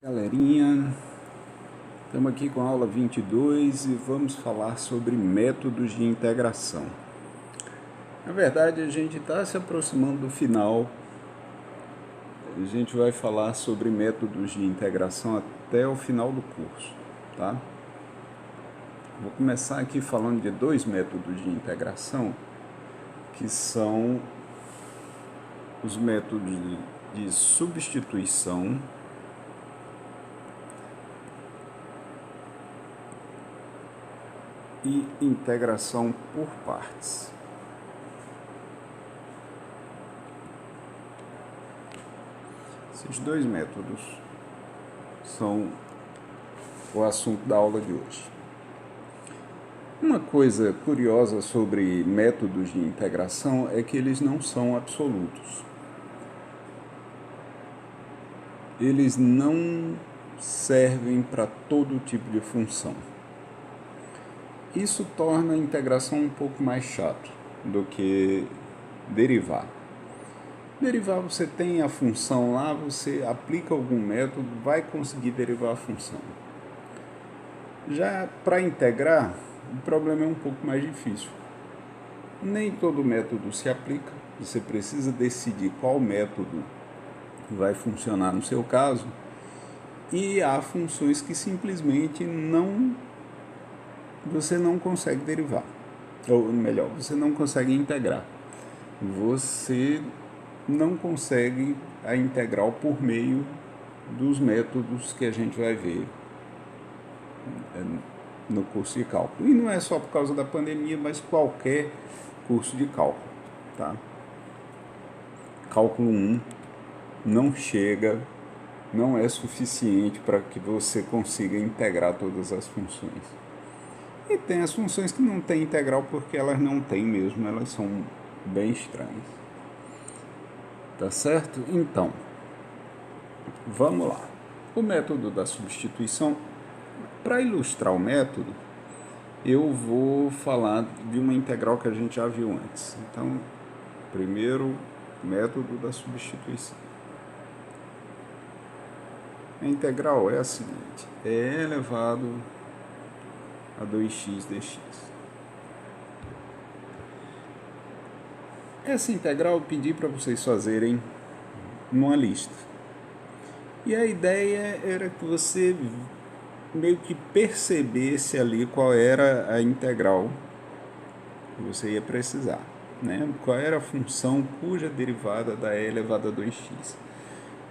Galerinha, estamos aqui com a aula 22 e vamos falar sobre métodos de integração. Na verdade, a gente está se aproximando do final. A gente vai falar sobre métodos de integração até o final do curso, tá? Vou começar aqui falando de dois métodos de integração, que são os métodos de substituição e integração por partes. Esses dois métodos são o assunto da aula de hoje. Uma coisa curiosa sobre métodos de integração é que eles não são absolutos. Eles não servem para todo tipo de função. Isso torna a integração um pouco mais chato do que derivar. Derivar, você tem a função lá, você aplica algum método, vai conseguir derivar a função. Já para integrar, o problema é um pouco mais difícil. Nem todo método se aplica, você precisa decidir qual método vai funcionar no seu caso, e há funções que simplesmente você não consegue derivar, ou melhor, você não consegue integrar. Você não consegue a integral por meio dos métodos que a gente vai ver no curso de cálculo. E não é só por causa da pandemia, mas qualquer curso de cálculo, tá? Cálculo 1 não chega, não é suficiente para que você consiga integrar todas as funções. E tem as funções que não têm integral porque elas não têm mesmo, elas são bem estranhas. Tá certo? Então, vamos lá. O método da substituição. Para ilustrar o método, eu vou falar de uma integral que a gente já viu antes. Então, primeiro, método da substituição. A integral é a seguinte: é elevado a 2x dx. Essa integral eu pedi para vocês fazerem numa lista. E a ideia era que você meio que percebesse ali qual era a integral que você ia precisar, né? Qual era a função cuja derivada da e elevado a 2x.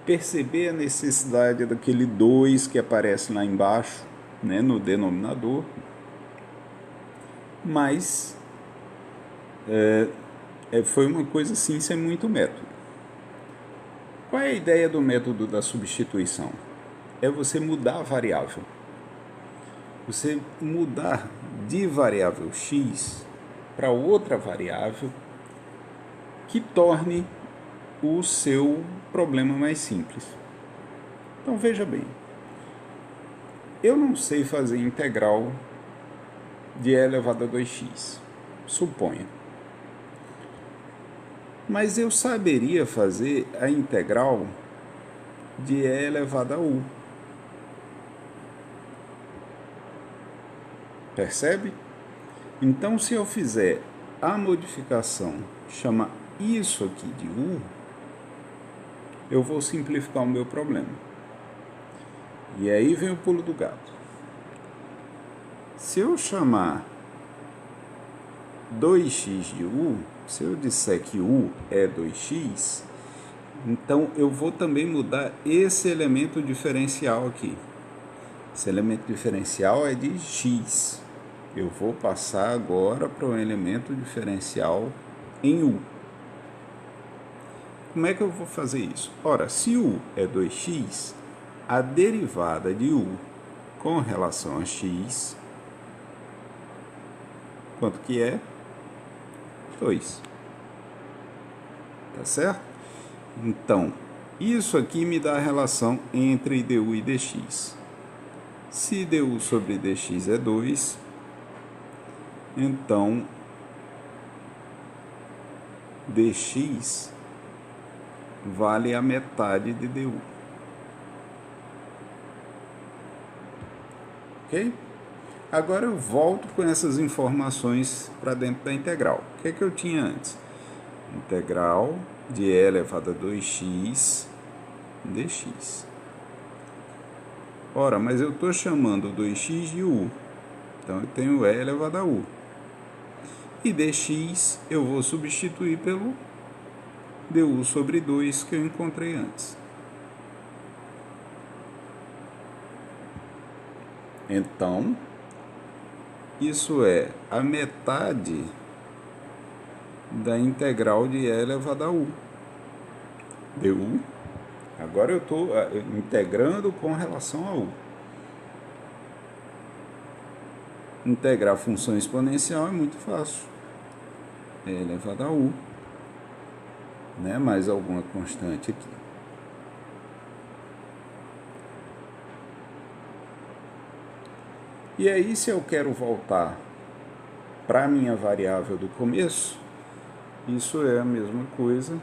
Perceber a necessidade daquele 2 que aparece lá embaixo, né, no denominador, mas foi uma coisa assim, sem muito método. Qual é a ideia do método da substituição? É você mudar a variável. Você mudar de variável x para outra variável que torne o seu problema mais simples. Então veja bem, eu não sei fazer integral de e elevado a 2x, suponha. Mas eu saberia fazer a integral de e elevado a u. Percebe? Então, se eu fizer a modificação, chama isso aqui de u, eu vou simplificar o meu problema. E aí vem o pulo do gato. Se eu chamar 2x de u, se eu disser que u é 2x, então eu vou também mudar esse elemento diferencial aqui. Esse elemento diferencial é de x. Eu vou passar agora para um elemento diferencial em u. Como é que eu vou fazer isso? Ora, se u é 2x, a derivada de u com relação a x, quanto que é? 2. Tá certo? Então, isso aqui me dá a relação entre du e dx. Se du sobre dx é 2, então dx vale a metade de du. ok? Agora eu volto com essas informações para dentro da integral. O que é que eu tinha antes? Integral de e elevado a 2x dx. Ora, mas eu estou chamando 2x de u. Então eu tenho e elevado a u. E dx eu vou substituir pelo du sobre 2 que eu encontrei antes. Então, isso é a metade da integral de e elevado a u. Du. Agora eu estou integrando com relação a u. Integrar função exponencial é muito fácil. E elevado a u, né? Mais alguma constante aqui. E aí, se eu quero voltar para a minha variável do começo, isso é a mesma coisa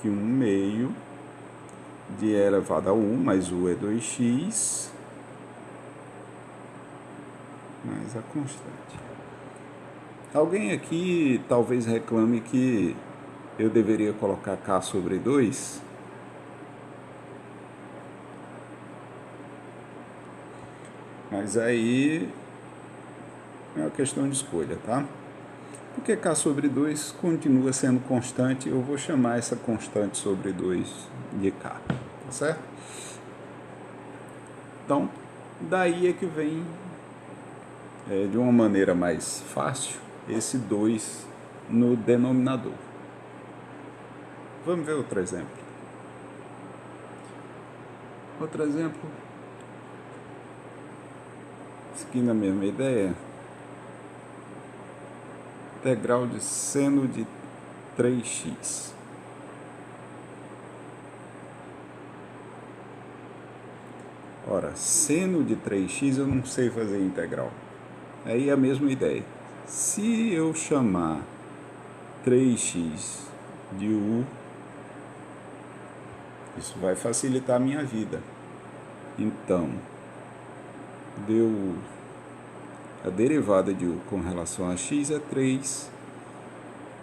que 1 meio de e elevado a u, mais u é 2x, mais a constante. Alguém aqui talvez reclame que eu deveria colocar k sobre 2. Mas aí é uma questão de escolha, tá? Porque k sobre 2 continua sendo constante, eu vou chamar essa constante sobre 2 de k, tá certo? Então, daí é que vem, de uma maneira mais fácil, esse 2 no denominador. Vamos ver outro exemplo. Outro exemplo, seguindo a mesma ideia, integral de seno de 3x. Ora, seno de 3x eu não sei fazer integral. Aí é a mesma ideia. Se eu chamar 3x de u, isso vai facilitar a minha vida. Então, a derivada de u com relação a x é 3.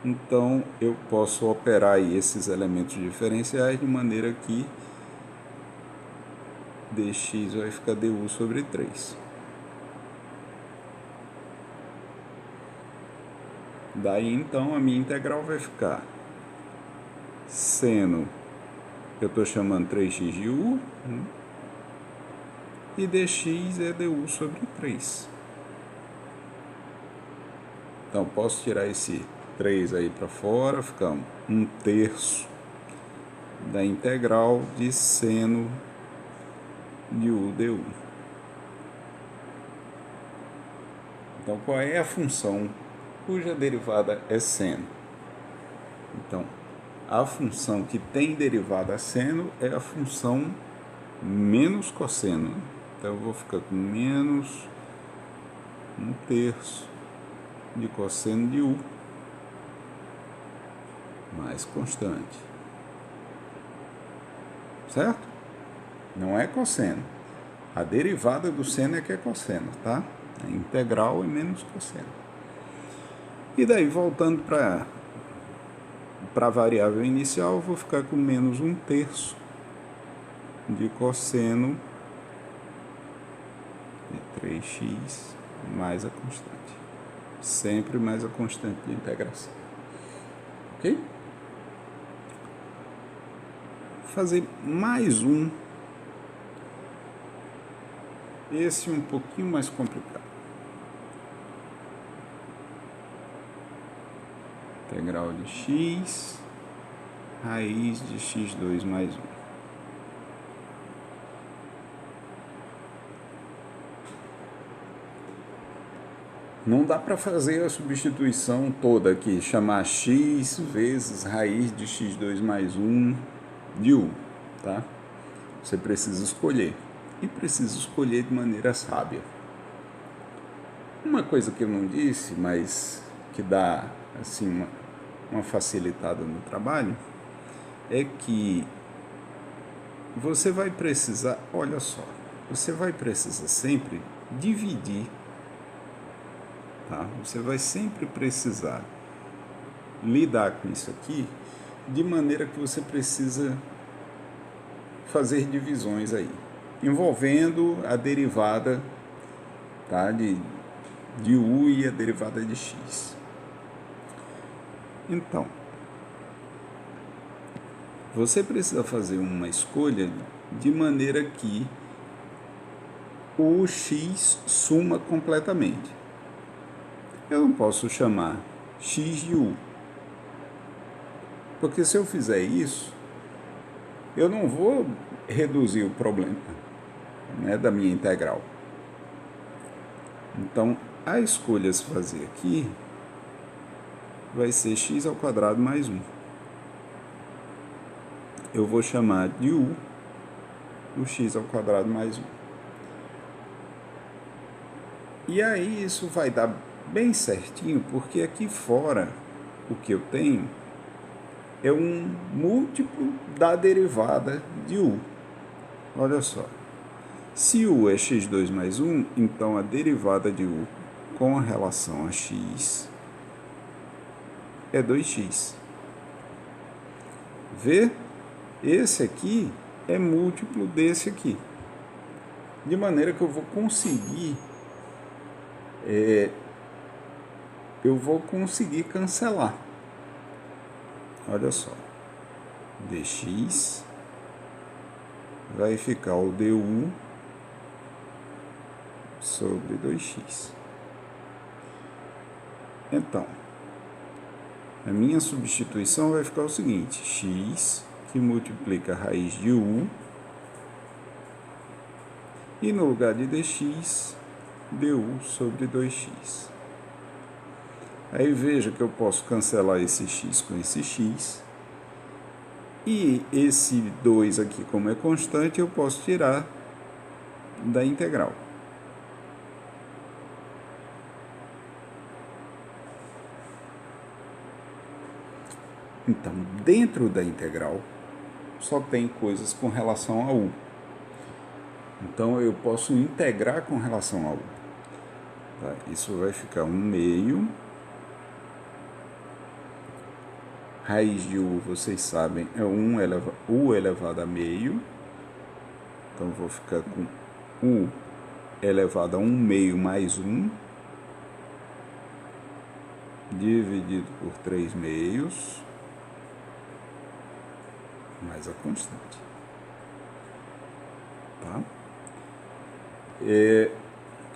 Então, eu posso operar aí esses elementos diferenciais de maneira que dx vai ficar du sobre 3. Daí, então, a minha integral vai ficar seno, eu estou chamando 3x de u, e dx é du sobre 3. Então, posso tirar esse 3 aí para fora, ficar 1/3 da integral de seno de u du. Então, qual é a função cuja derivada é seno? Então, a função que tem derivada a seno é a função menos cosseno. Então, eu vou ficar com menos 1/3 de cosseno de u mais constante. Certo? Não é cosseno. A derivada do seno é que é cosseno, tá? A integral é menos cosseno. E daí, voltando para a variável inicial, eu vou ficar com menos 1/3 de cosseno de 3x mais a constante. Sempre mais a constante de integração. Ok? Vou fazer mais um. Esse um pouquinho mais complicado. Integral de x, raiz de x2 mais 1. Não dá para fazer a substituição toda aqui, chamar x vezes raiz de x2 mais 1 de u, tá? Você precisa escolher, e precisa escolher de maneira sábia. Uma coisa que eu não disse, mas que dá assim uma facilitada no trabalho, é que você vai precisar, olha só, você vai precisar sempre dividir, tá? Você vai sempre precisar lidar com isso aqui de maneira que você precisa fazer divisões aí, envolvendo a derivada, tá, de u e a derivada de x. Então, você precisa fazer uma escolha de maneira que o x suma completamente. Eu não posso chamar x de u, porque se eu fizer isso, eu não vou reduzir o problema, né, da minha integral. Então, a escolha a se fazer aqui vai ser x ao quadrado mais 1. Eu vou chamar de u o x ao quadrado mais 1. E aí isso vai dar bem certinho, porque aqui fora o que eu tenho é um múltiplo da derivada de u. Olha só. Se u é x2 mais 1, então a derivada de u com relação a x é 2x. Vê? Esse aqui é múltiplo desse aqui. De maneira que eu vou conseguir cancelar. Olha só. dx vai ficar o du sobre 2x. Então, a minha substituição vai ficar o seguinte: x que multiplica a raiz de u, e no lugar de dx, du sobre 2x. Aí veja que eu posso cancelar esse x com esse x, e esse 2 aqui, como é constante, eu posso tirar da integral. Então, dentro da integral, só tem coisas com relação a u. Então, eu posso integrar com relação a u. Tá? Isso vai ficar 1/2. Raiz de u, vocês sabem, é u elevado a meio. Então, eu vou ficar com u elevado a 1/2 mais 1, dividido por 3/2, mais a constante. Tá?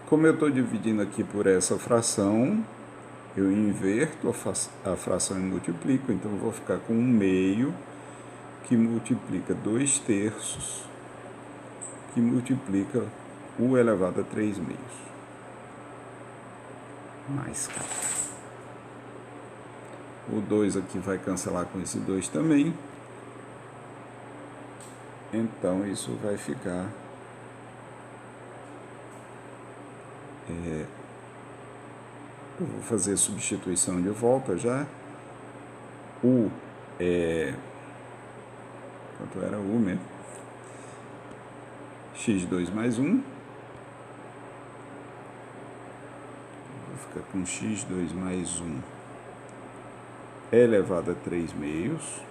Como eu estou dividindo aqui por essa fração, eu inverto a fração e multiplico, então eu vou ficar com 1/2 que multiplica 2/3, que multiplica u elevado a 3/2. Mais 4. O 2 aqui vai cancelar com esse 2 também. Então, isso vai ficar... eu vou fazer a substituição de volta já. U é... quanto era u mesmo? x2 mais 1. Vou ficar com x2 mais 1 elevado a 3/2,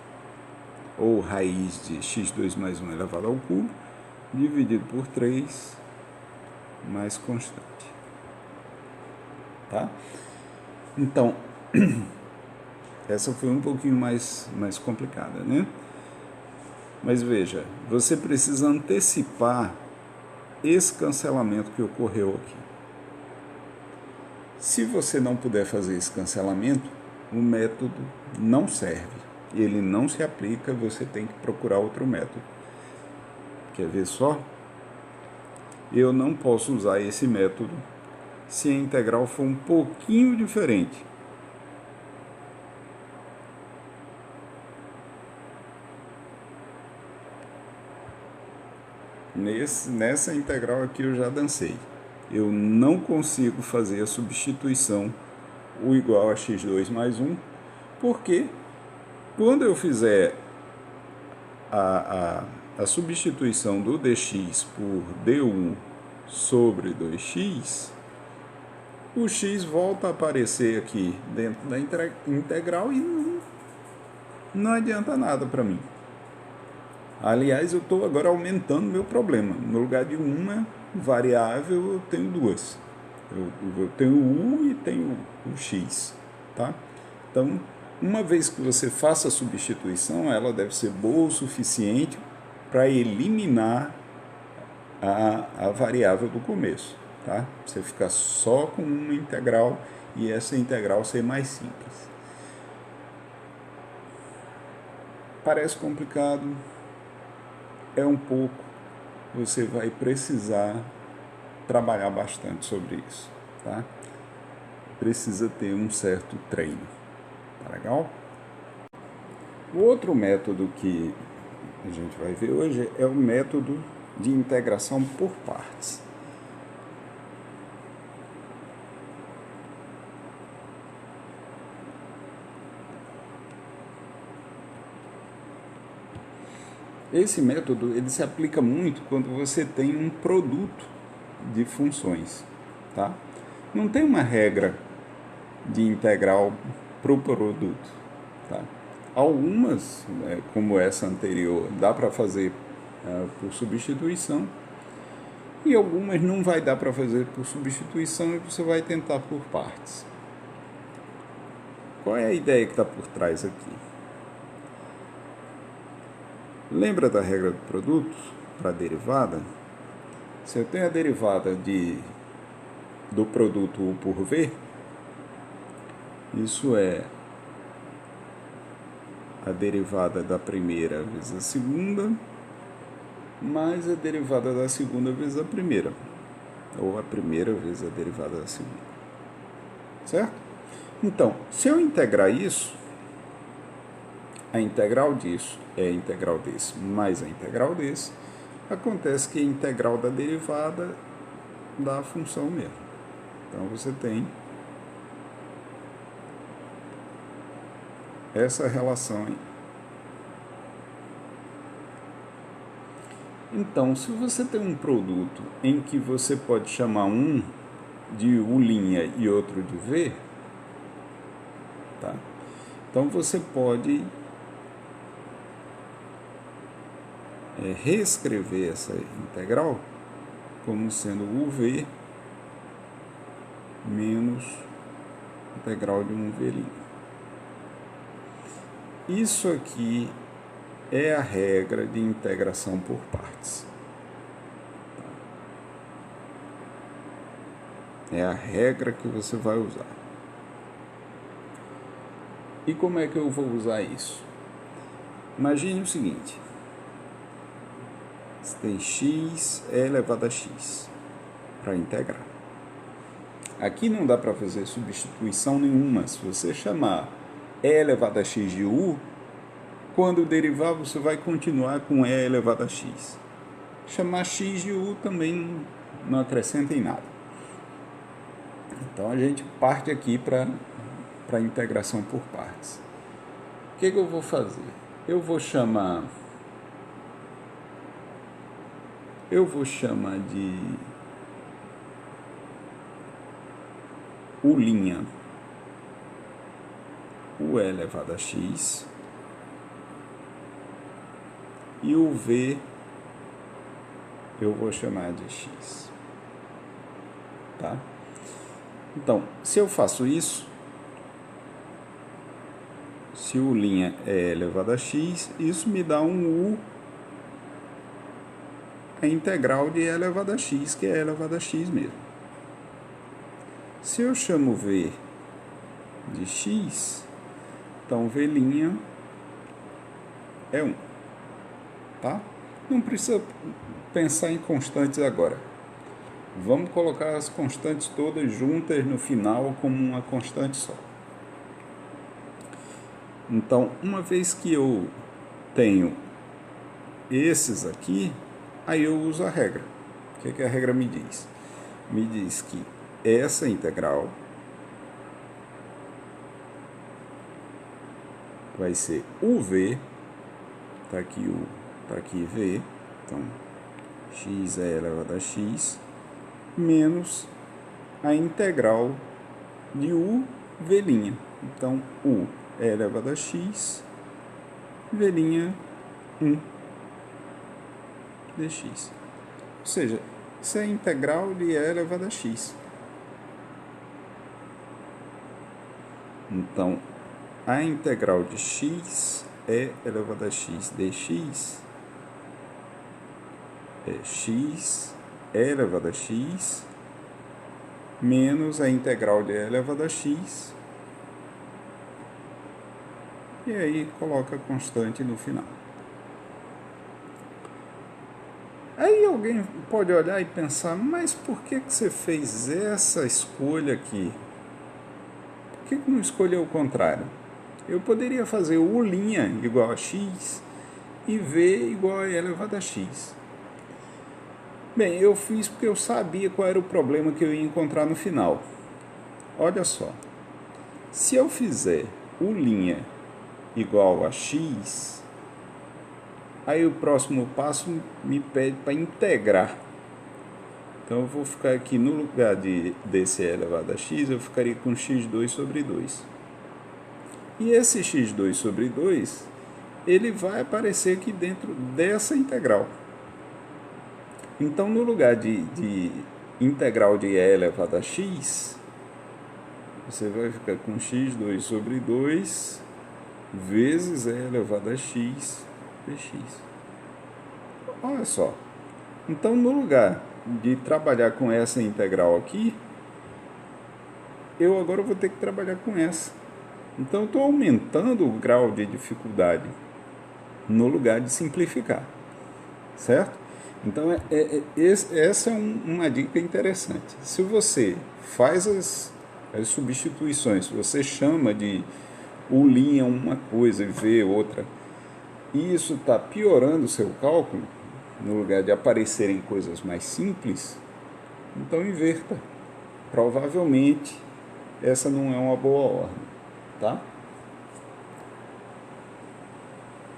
ou raiz de x2 mais 1 elevado ao cubo, dividido por 3, mais constante. Tá? Então, essa foi um pouquinho mais complicada, né? Mas veja, você precisa antecipar esse cancelamento que ocorreu aqui. Se você não puder fazer esse cancelamento, o método não serve. Ele não se aplica, você tem que procurar outro método. Quer ver só? Eu não posso usar esse método se a integral for um pouquinho diferente. Nessa integral aqui eu já dancei. Eu não consigo fazer a substituição u igual a x2 mais 1, porque quando eu fizer a a substituição do dx por d1 sobre 2x, o x volta a aparecer aqui dentro da integral e não adianta nada para mim. Aliás, eu estou agora aumentando meu problema. No lugar de uma variável, eu tenho duas. Eu tenho o u e tenho o x. Tá? Então, uma vez que você faça a substituição, ela deve ser boa o suficiente para eliminar a variável do começo. Tá? Você ficar só com uma integral e essa integral ser mais simples. Parece complicado, é um pouco, você vai precisar trabalhar bastante sobre isso, tá? Precisa ter um certo treino, tá legal? O outro método que a gente vai ver hoje é o método de integração por partes. Esse método ele se aplica muito quando você tem um produto de funções, tá? Não tem uma regra de integral para o produto, tá? Algumas, como essa anterior, dá para fazer por substituição e algumas não vai dar para fazer por substituição e você vai tentar por partes. Qual é a ideia que está por trás aqui? Lembra da regra do produto para a derivada? Se eu tenho a derivada do produto U por V, isso é a derivada da primeira vezes a segunda, mais a derivada da segunda vezes a primeira, ou a primeira vezes a derivada da segunda. Certo? Então, se eu integrar isso, a integral disso é a integral desse mais a integral desse, acontece que a integral da derivada da função mesmo. Então, você tem essa relação aí. Então, se você tem um produto em que você pode chamar um de U' e outro de V, tá? Então, você pode reescrever essa integral como sendo UV menos integral de um V'. Isso aqui é a regra de integração por partes. É a regra que você vai usar. E como é que eu vou usar isso? Imagine o seguinte. Você tem x elevado a x para integrar. Aqui não dá para fazer substituição nenhuma. Se você chamar e elevado a x de u, quando derivar você vai continuar com e elevado a x. Chamar x de u também não acrescenta em nada. Então a gente parte aqui para a integração por partes. O que eu vou fazer? Eu vou chamar de U' o e elevado a x e o v eu vou chamar de x, tá? Então, se eu faço isso, se U' é elevado a x, isso me dá um u, a integral de e elevado a x, que é e elevado a x mesmo. Se eu chamo v de x, então v' é 1, tá? Não precisa pensar em constantes agora. Vamos colocar as constantes todas juntas no final como uma constante só. Então, uma vez que eu tenho esses aqui, aí eu uso a regra. O que a regra me diz? Me diz que essa integral vai ser UV, tá aqui o para aqui V, então x é elevado a x, menos a integral de u v'. Então, u é elevado a x, v' 1 dx. Ou seja, isso é a integral de e elevado a x. Então, a integral de x é elevado a x dx é x é elevado a x menos a integral de e elevado a x, e aí coloca a constante no final. Aí alguém pode olhar e pensar, mas por que você fez essa escolha aqui? Por que não escolheu o contrário? Eu poderia fazer u' igual a x e v igual a e elevado a x. Bem, eu fiz porque eu sabia qual era o problema que eu ia encontrar no final. Olha só, se eu fizer u' igual a x, aí o próximo passo me pede para integrar. Então eu vou ficar aqui no lugar desse e elevado a x, eu ficaria com x2 sobre 2. E esse x2 sobre 2, ele vai aparecer aqui dentro dessa integral. Então, no lugar de integral de e elevado a x, você vai ficar com x2 sobre 2 vezes e elevado a x dx. Olha só. Então, no lugar de trabalhar com essa integral aqui, eu agora vou ter que trabalhar com essa. Então, eu estou aumentando o grau de dificuldade no lugar de simplificar, certo? Então, essa é uma dica interessante. Se você faz as substituições, você chama de u' uma coisa e v outra, e isso está piorando o seu cálculo, no lugar de aparecerem coisas mais simples, então inverta. Provavelmente, essa não é uma boa ordem, tá?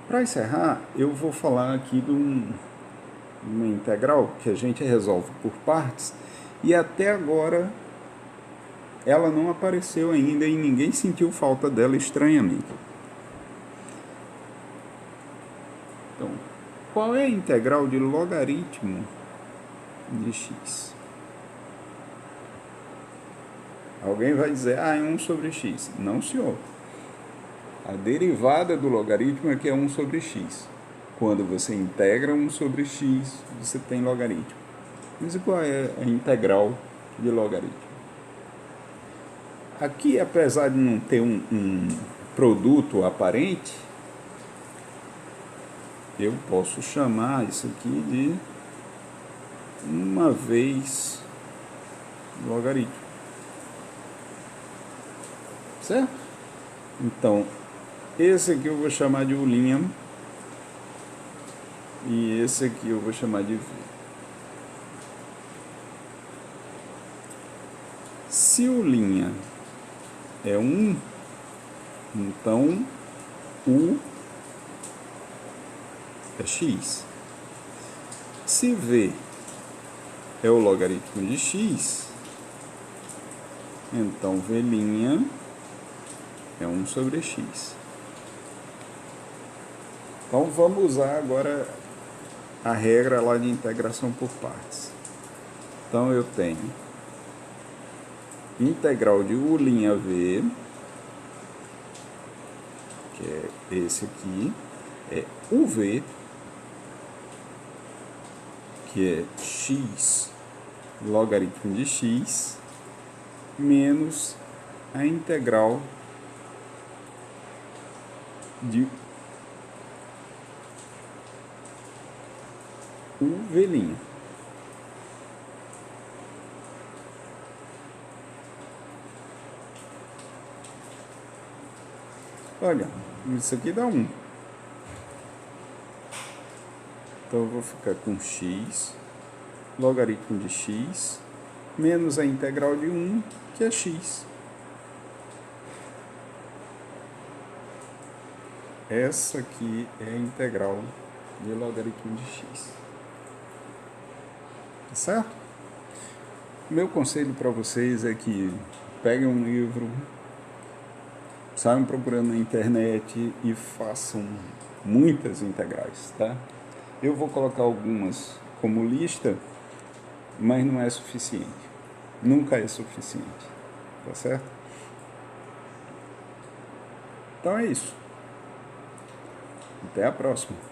Para encerrar, eu vou falar aqui de uma integral que a gente resolve por partes, e até agora ela não apareceu ainda e ninguém sentiu falta dela estranhamente. Então, qual é a integral de logaritmo de x? Alguém vai dizer, é 1 sobre x. Não, senhor. A derivada do logaritmo é que é 1 sobre x. Quando você integra 1 sobre x, você tem logaritmo. Mas qual é a integral de logaritmo? Aqui, apesar de não ter um produto aparente, eu posso chamar isso aqui de uma vez logaritmo. Certo? Então, esse aqui eu vou chamar de u', e esse aqui eu vou chamar de v. Se u' é 1, então u é x. Se v é o logaritmo de x, então v' é 1 sobre x. Então vamos usar agora a regra lá de integração por partes. Então eu tenho integral de u' v, que é esse aqui, é uv, que é x logaritmo de x, menos a integral de uv'. Olha, isso aqui dá 1. Então eu vou ficar com x logaritmo de x menos a integral de 1, que é x. Essa aqui é a integral de logaritmo de x. Tá certo? Meu conselho para vocês é que peguem um livro, saiam procurando na internet e façam muitas integrais, tá? Eu vou colocar algumas como lista, mas não é suficiente. Nunca é suficiente, tá certo? Então é isso. Até a próxima.